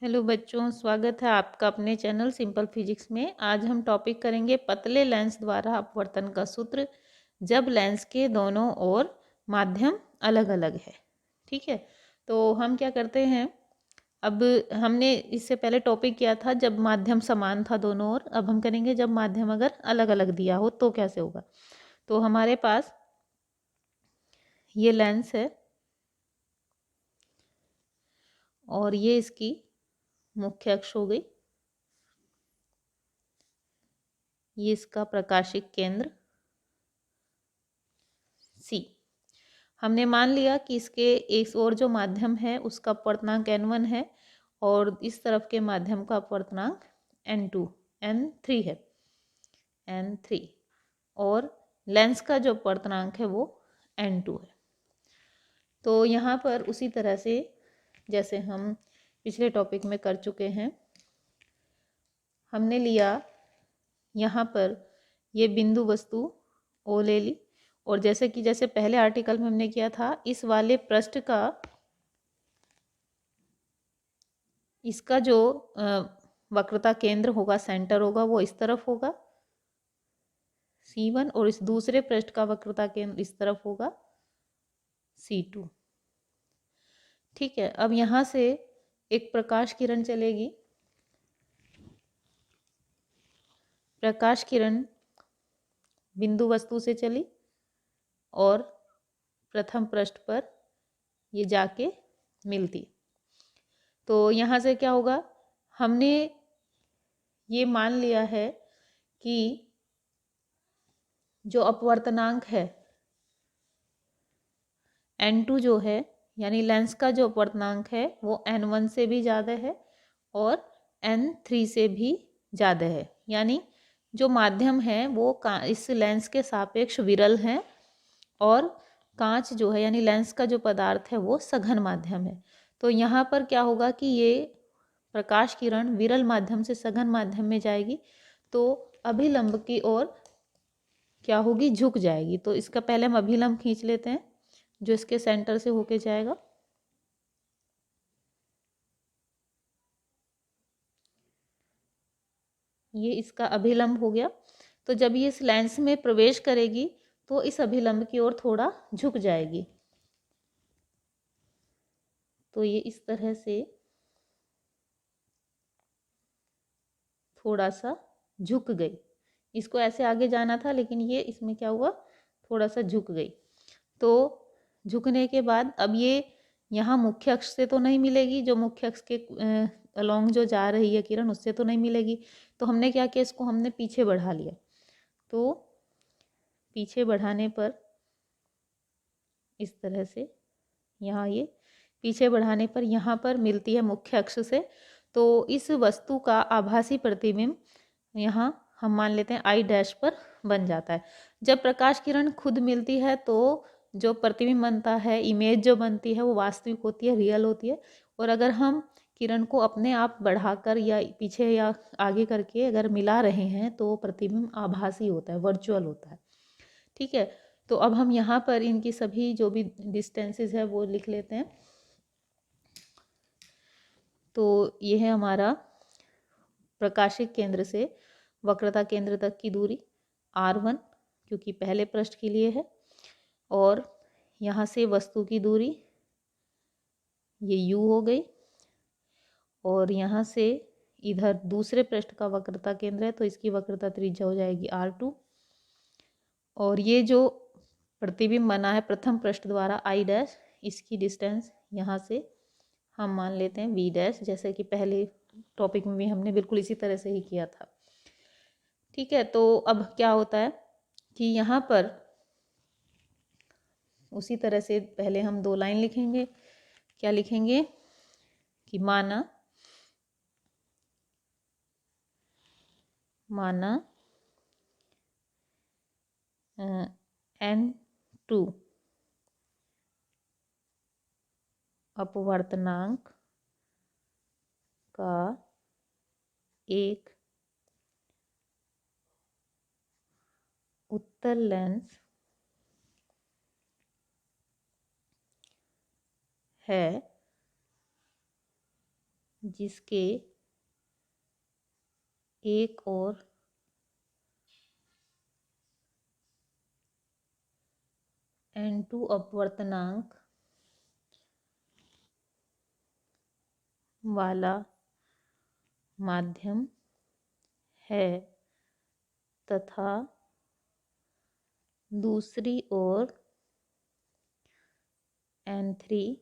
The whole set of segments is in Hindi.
हेलो बच्चों, स्वागत है आपका अपने चैनल सिंपल फिजिक्स में। आज हम टॉपिक करेंगे पतले लेंस द्वारा अपवर्तन का सूत्र जब लेंस के दोनों ओर माध्यम अलग अलग है। ठीक है, तो हम क्या करते हैं, अब हमने इससे पहले टॉपिक किया था जब माध्यम समान था दोनों ओर। अब हम करेंगे जब माध्यम अगर अलग अलग दिया हो तो कैसे होगा। तो हमारे पास ये लेंस है और ये इसकी मुख्य अक्ष हो गई, ये इसका प्रकाशिक केंद्र सी। हमने मान लिया कि इसके एक और जो माध्यम है उसका अपवर्तनांक n1 है और इस तरफ के माध्यम का अपवर्तनांक n2 n3 है, n3, और लेंस का जो अपवर्तनांक है वो n2 है। तो यहाँ पर उसी तरह से जैसे हम पिछले टॉपिक में कर चुके हैं, हमने लिया यहाँ पर ये बिंदु वस्तु O ले ली और जैसे पहले आर्टिकल में हमने किया था, इस वाले पृष्ठ का इसका जो वक्रता केंद्र होगा, सेंटर होगा, वो इस तरफ होगा C1 और इस दूसरे पृष्ठ का वक्रता केंद्र इस तरफ होगा C2। ठीक है, अब यहाँ से एक प्रकाश किरण चलेगी। प्रकाश किरण बिंदु वस्तु से चली और प्रथम पृष्ठ पर ये जाके मिलती। तो यहाँ से क्या होगा, हमने ये मान लिया है कि जो अपवर्तनांक है n2 जो है, यानी लेंस का जो अपवर्तनांक है वो n1 से भी ज़्यादा है और n3 से भी ज़्यादा है। यानी जो माध्यम है वो इस लेंस के सापेक्ष विरल है और कांच जो है यानी लेंस का जो पदार्थ है वो सघन माध्यम है। तो यहाँ पर क्या होगा कि ये प्रकाश किरण विरल माध्यम से सघन माध्यम में जाएगी तो अभिलंब की ओर क्या होगी, झुक जाएगी। तो इसका पहले हम अभिलंब खींच लेते हैं जो इसके सेंटर से होके जाएगा। ये इसका अभिलंब हो गया। तो जब ये इस लेंस में प्रवेश करेगी तो इस अभिलंब की ओर थोड़ा झुक जाएगी। तो ये इस तरह से थोड़ा सा झुक गई। इसको ऐसे आगे जाना था लेकिन ये इसमें क्या हुआ, थोड़ा सा झुक गई। तो झुकने के बाद अब ये यहाँ मुख्य अक्ष से तो नहीं मिलेगी, जो मुख्य अक्ष के अलोंग जो जा रही है किरण उससे तो नहीं मिलेगी। तो हमने क्या किया, इसको हमने पीछे बढ़ा लिया। तो पीछे बढ़ाने पर इस तरह से यहाँ ये पीछे बढ़ाने पर यहाँ पर मिलती है मुख्य अक्ष से। तो इस वस्तु का आभासी प्रतिबिंब यहाँ हम मान लेते हैं आई डैश पर बन जाता है। जब प्रकाश किरण खुद मिलती है तो जो प्रतिबिंब बनता है, इमेज जो बनती है वो वास्तविक होती है, रियल होती है। और अगर हम किरण को अपने आप बढ़ाकर या पीछे या आगे करके अगर मिला रहे हैं तो प्रतिबिंब आभासी होता है, वर्चुअल होता है। ठीक है, तो अब हम यहाँ पर इनकी सभी जो भी डिस्टेंसेस है वो लिख लेते हैं। तो ये है हमारा प्रकाशिक केंद्र से वक्रता केंद्र तक की दूरी r1 क्योंकि पहले पृष्ठ के लिए है, और यहाँ से वस्तु की दूरी ये u हो गई, और यहाँ से इधर दूसरे पृष्ठ का वक्रता केंद्र है तो इसकी वक्रता त्रिज्या हो जाएगी r2। और ये जो प्रतिबिंब बना है प्रथम पृष्ठ द्वारा आई डैश, इसकी डिस्टेंस यहाँ से हम मान लेते हैं v डैश, जैसे कि पहले टॉपिक में भी हमने बिल्कुल इसी तरह से ही किया था। ठीक है, तो अब क्या होता है कि यहाँ पर उसी तरह से पहले हम दो लाइन लिखेंगे। क्या लिखेंगे कि माना n2 अपवर्तनांक का एक उत्तल लेंस है जिसके एक और N2 अपवर्तनांक वाला माध्यम है तथा दूसरी ओर N3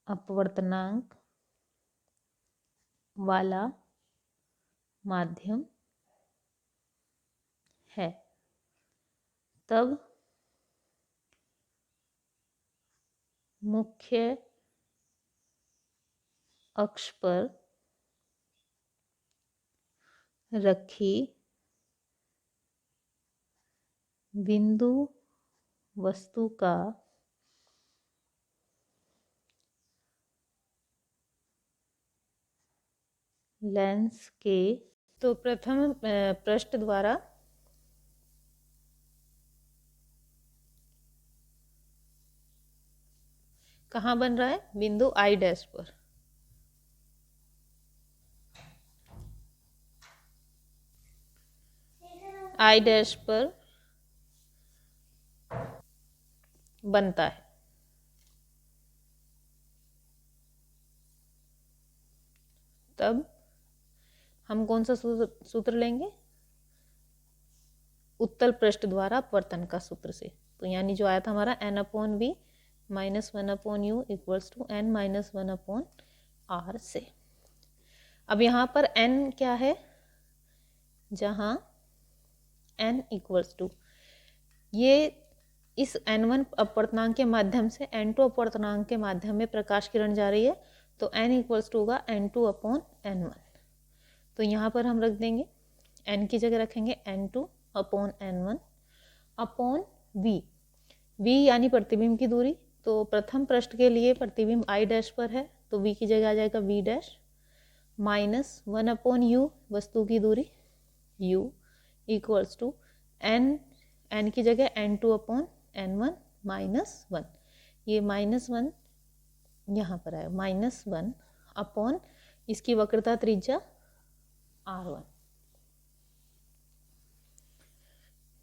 अपवर्तनांक वाला माध्यम है, तब मुख्य अक्ष पर रखी बिंदु वस्तु का लेंस के तो प्रथम पृष्ठ द्वारा कहाँ बन रहा है? बिंदु I डैश पर। I डैश पर बनता है। तब हम कौन सा सूत्र लेंगे? उत्तल पृष्ठ द्वारा अपवर्तन का सूत्र से। तो यानी जो आया था हमारा n/v -1/u equals to n - 1/r से। अब यहाँ पर n क्या है? जहाँ n इक्वल्स टू ये इस n1 अपवर्तनांक के माध्यम से n2 अपवर्तनांक के माध्यम में प्रकाश किरण जा रही है, तो n इक्वल्स टू होगा n2/n1। तो यहाँ पर हम रख देंगे n की जगह रखेंगे n2/n1 अपॉन v। v यानी प्रतिबिंब की दूरी। तो प्रथम पृष्ठ के लिए प्रतिबिंब I डैश पर है, तो v की जगह आ जाएगा v डैश -1/u वस्तु की दूरी u इक्वल्स टू n की जगह n2/n1 -1। ये -1 यहाँ पर आया -1 अपॉन इसकी वक्रता त्रिज्या r1।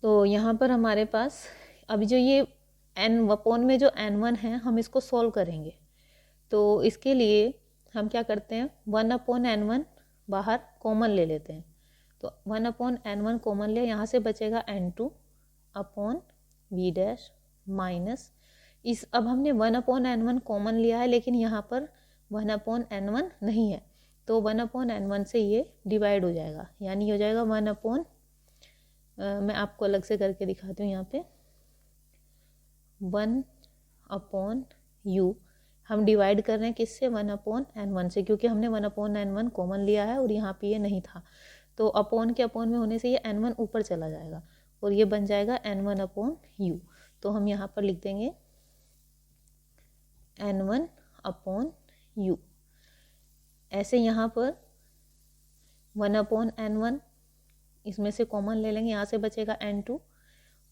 तो यहाँ पर हमारे पास अभी जो ये n/, में जो n1 है हम इसको सॉल्व करेंगे। तो इसके लिए हम क्या करते हैं, 1/n1 बाहर कॉमन ले लेते हैं। तो 1/n1 कॉमन लिया, यहाँ से बचेगा n2/v डैश माइनस इस, अब हमने 1/n1 कॉमन लिया है लेकिन यहाँ पर 1/n1 नहीं है, तो 1/n1 से ये डिवाइड हो जाएगा, यानी हो जाएगा 1/, मैं आपको अलग से करके दिखाती हूँ। यहाँ पे 1/u हम डिवाइड कर रहे हैं किससे? 1/n1 से, क्योंकि हमने 1/n1 कॉमन लिया है और यहाँ पे ये नहीं था। तो अपॉन के अपॉन में होने से ये n1 ऊपर चला जाएगा और ये बन जाएगा n1/u। तो हम यहाँ पर लिख देंगे n1/u। ऐसे यहाँ पर 1/n1 इसमें से कॉमन ले लेंगे, यहाँ से बचेगा n2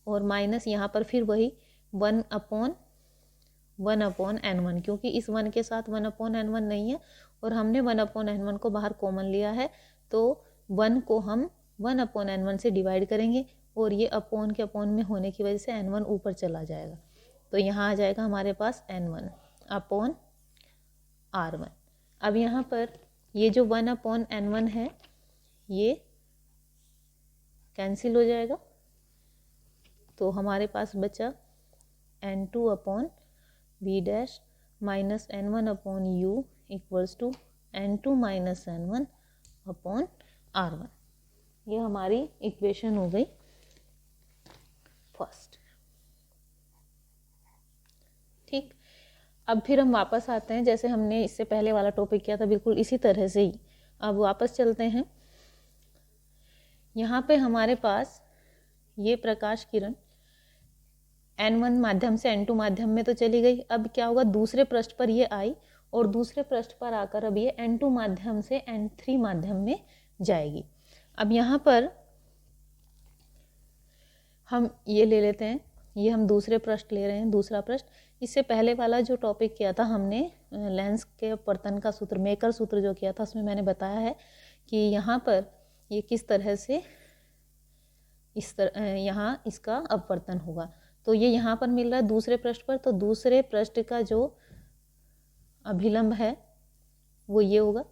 और माइनस यहाँ पर फिर वही 1/n1, क्योंकि इस 1 के साथ 1/n1 नहीं है और हमने 1/n1 को बाहर कॉमन लिया है, तो 1 को हम 1/n1 से डिवाइड करेंगे और ये अपॉन के अपॉन में होने की वजह से n1 ऊपर चला जाएगा। तो यहाँ आ जाएगा हमारे पास n1/r1। अब यहाँ पर ये जो 1/n1 है ये कैंसिल हो जाएगा, तो हमारे पास बचा n2/v dash minus n1/u equals to n2 - n1/r1। ये हमारी इक्वेशन हो गई फर्स्ट। ठीक, अब फिर हम वापस आते हैं, जैसे हमने इससे पहले वाला टॉपिक किया था बिल्कुल इसी तरह से ही अब वापस चलते हैं। यहाँ पे हमारे पास ये प्रकाश किरण n1 माध्यम से n2 माध्यम में तो चली गई। अब क्या होगा, दूसरे पृष्ठ पर ये आई और दूसरे पृष्ठ पर आकर अब ये n2 माध्यम से n3 माध्यम में जाएगी। अब यहाँ पर हम ये ले लेते हैं ये हम दूसरे पृष्ठ ले रहे हैं, दूसरा पृष्ठ। इससे पहले वाला जो टॉपिक किया था हमने लेंस के अपवर्तन का सूत्र, मेकर सूत्र जो किया था, उसमें मैंने बताया है कि यहाँ पर ये किस तरह से यहाँ इसका अपवर्तन होगा। तो ये यहाँ पर मिल रहा है दूसरे पृष्ठ पर, तो दूसरे पृष्ठ का जो अभिलंब है वो ये होगा।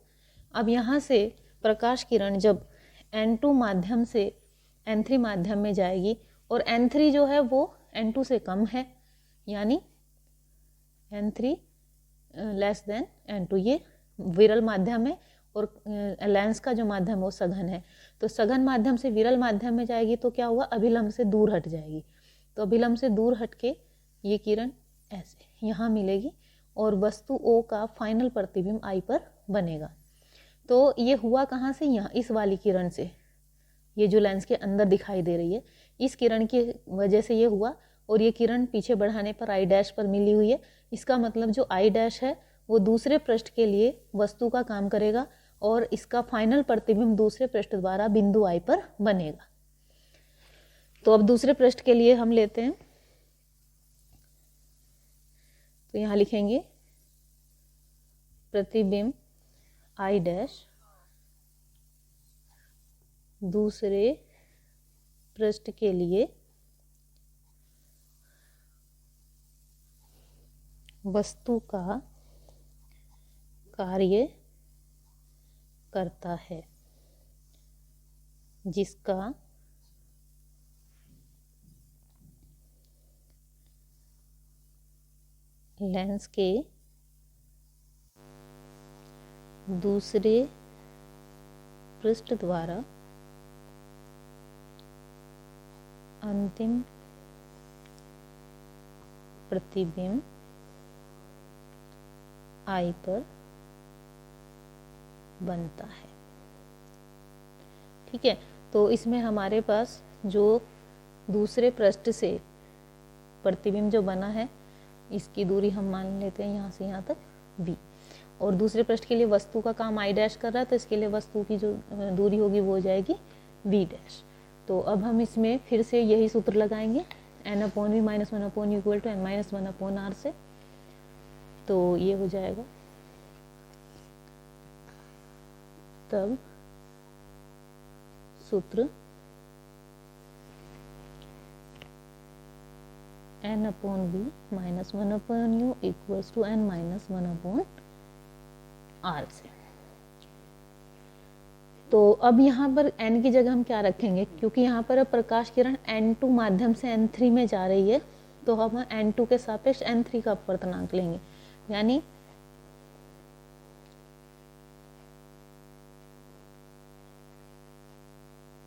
अब यहाँ से प्रकाश किरण जब N2 माध्यम से N3 माध्यम में जाएगी और N3 जो है वो N2 से कम है, यानी N3 लेस देन N2, ये विरल माध्यम है और लेंस का जो माध्यम है वो सघन है। तो सघन माध्यम से विरल माध्यम में जाएगी तो क्या हुआ, अभिलंब से दूर हट जाएगी। तो अभिलंब से दूर हट के ये किरण ऐसे यहाँ मिलेगी और वस्तु O का फाइनल प्रतिबिंब I पर बनेगा। तो ये हुआ कहाँ से, यहाँ इस वाली किरण से, ये जो लेंस के अंदर दिखाई दे रही है, इस किरण की वजह से ये हुआ। और ये किरण पीछे बढ़ाने पर I डैश पर मिली हुई है। इसका मतलब जो I डैश है वो दूसरे पृष्ठ के लिए वस्तु का काम करेगा और इसका फाइनल प्रतिबिंब दूसरे पृष्ठ द्वारा बिंदु I पर बनेगा। तो अब दूसरे पृष्ठ के लिए हम लेते हैं, तो यहाँ लिखेंगे प्रतिबिंब I डैश दूसरे पृष्ठ के लिए वस्तु का कार्य करता है, जिसका लेंस के दूसरे पृष्ठ द्वारा अंतिम प्रतिबिंब I पर बनता है। ठीक है, तो इसमें हमारे पास जो दूसरे पृष्ठ से प्रतिबिंब जो बना है, इसकी दूरी हम मान लेते हैं यहाँ से यहाँ तक v, और दूसरे पृष्ठ के लिए वस्तु का काम I डैश कर रहा है, तो इसके लिए वस्तु की जो दूरी होगी वो हो जाएगी v डैश। तो अब हम इसमें फिर से यही सूत्र लगाएंगे, n/v - 1/u = n - 1/r से। तो ये हो जाएगा, तब सूत्र n/v - 1/u = n - 1/r से। तो अब यहाँ पर n की जगह हम क्या रखेंगे, क्योंकि यहाँ पर अब प्रकाश किरण N2 माध्यम से N3 में जा रही है, तो हम N2 के सापेक्ष N3 का अपवर्तनांक लेंगे, यानी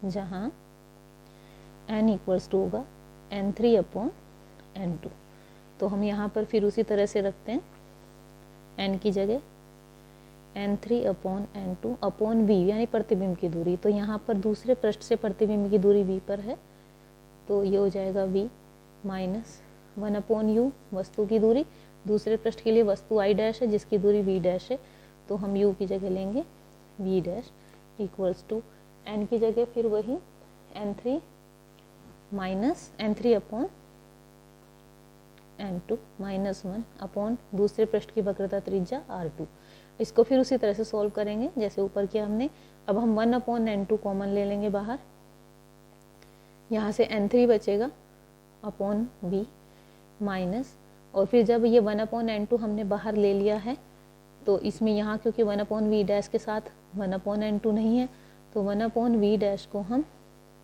जहाँ n इक्वल्स टू होगा N3/N2। तो हम यहाँ पर फिर उसी तरह से रखते हैं, n की जगह N3/N2 अपॉन v, यानी प्रतिबिंब की दूरी। तो यहाँ पर दूसरे पृष्ठ से प्रतिबिंब की दूरी v पर है, तो ये हो जाएगा v - 1/u, वस्तु की दूरी। दूसरे पृष्ठ के लिए वस्तु I डैश है जिसकी दूरी v डैश है, तो हम u की जगह लेंगे v dash equals to n की जगह फिर वही N3 N3/N2 -1 अपॉन दूसरे पृष्ठ की वक्रता त्रिज्या R2। इसको फिर उसी तरह से सॉल्व करेंगे जैसे ऊपर किया हमने। अब हम 1/N2 कॉमन ले लेंगे बाहर, यहाँ से N3 बचेगा अपॉन v माइनस, और फिर जब ये 1/N2 हमने बाहर ले लिया है, तो इसमें यहाँ क्योंकि 1/v डैश के साथ 1/N2 नहीं है, तो 1/v डैश को हम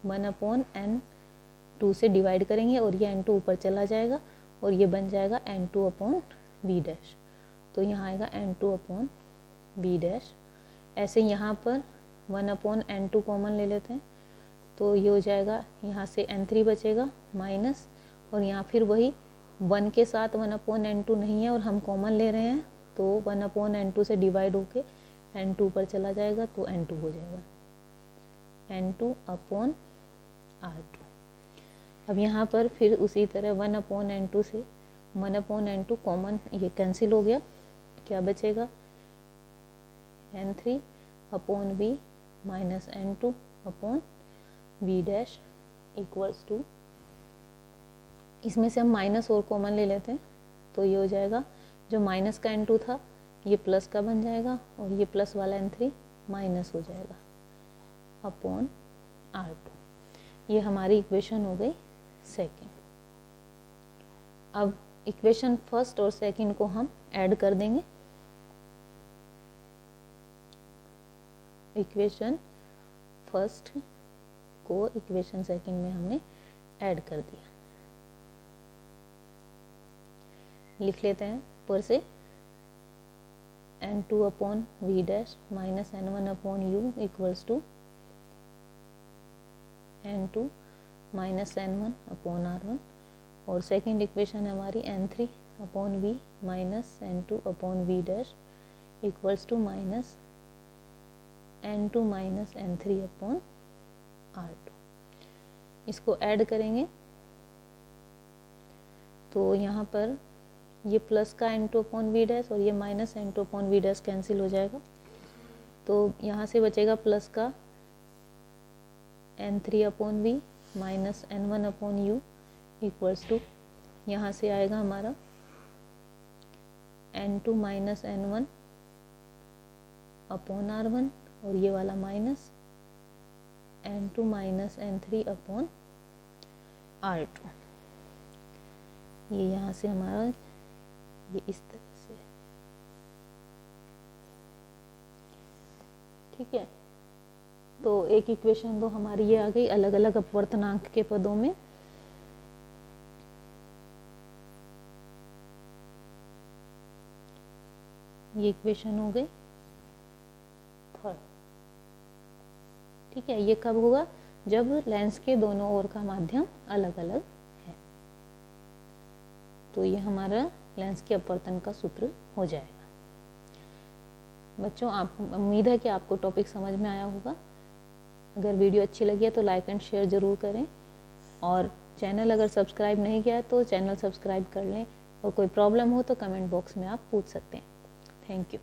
1/N2 से डिवाइड करेंगे और ये N2 ऊपर चला जाएगा और ये बन जाएगा N2/v डैश। तो यहाँ आएगा N2/v डैश। ऐसे यहाँ पर 1/N2 कॉमन ले लेते हैं, तो ये हो जाएगा, यहाँ से N3 बचेगा माइनस, और यहाँ फिर वही 1 के साथ 1/N2 नहीं है और हम कॉमन ले रहे हैं, तो 1/N2 से डिवाइड होके N2 पर चला जाएगा, तो N2 हो जाएगा N2/R2। अब यहाँ पर फिर उसी तरह 1/N2 से 1/N2 कॉमन ये कैंसिल हो गया, क्या बचेगा N3/v minus N2/v dash equals to इसमें से हम माइनस और कॉमन ले लेते हैं, तो ये हो जाएगा जो माइनस का n2 था ये प्लस का बन जाएगा और ये प्लस वाला n3 माइनस हो जाएगा अपॉन R2। ये हमारी इक्वेशन हो गई सेकेंड। अब इक्वेशन फर्स्ट और सेकंड को हम ऐड कर देंगे। इक्वेशन फर्स्ट को इक्वेशन सेकंड में हमने ऐड कर दिया। लिख लेते हैं ऊपर से n2 upon v dash minus n1 upon u equals to n2 minus n1 upon r1 और सेकंड इक्वेशन हमारी n3 upon v minus n2 upon v dash equals to minus n2 minus n3 upon r2। इसको ऐड करेंगे तो यहाँ पर ये प्लस का n2 अपॉन वी डैश और ये minus n2 upon v dash cancel हो जाएगा, तो यहाँ से बचेगा प्लस का n3 upon v minus n1 upon u equals to यहाँ से आएगा हमारा n2 minus n1 upon r1 और ये वाला minus n2 minus n3 upon r2। ये यहाँ से हमारा ये इस तरह से, ठीक है। तो एक इक्वेशन तो हमारी ये आ गई अलग अलग अपवर्तनांक के पदों में। ये इक्वेशन हो गई थर्ड, ठीक है। ये कब होगा? जब लेंस के दोनों ओर का माध्यम अलग अलग है। तो ये हमारा लेंस के अपवर्तन का सूत्र हो जाएगा। बच्चों, आप उम्मीद है कि आपको टॉपिक समझ में आया होगा। अगर वीडियो अच्छी लगी है तो लाइक एंड शेयर ज़रूर करें और चैनल अगर सब्सक्राइब नहीं किया है तो चैनल सब्सक्राइब कर लें और कोई प्रॉब्लम हो तो कमेंट बॉक्स में आप पूछ सकते हैं। Thank you.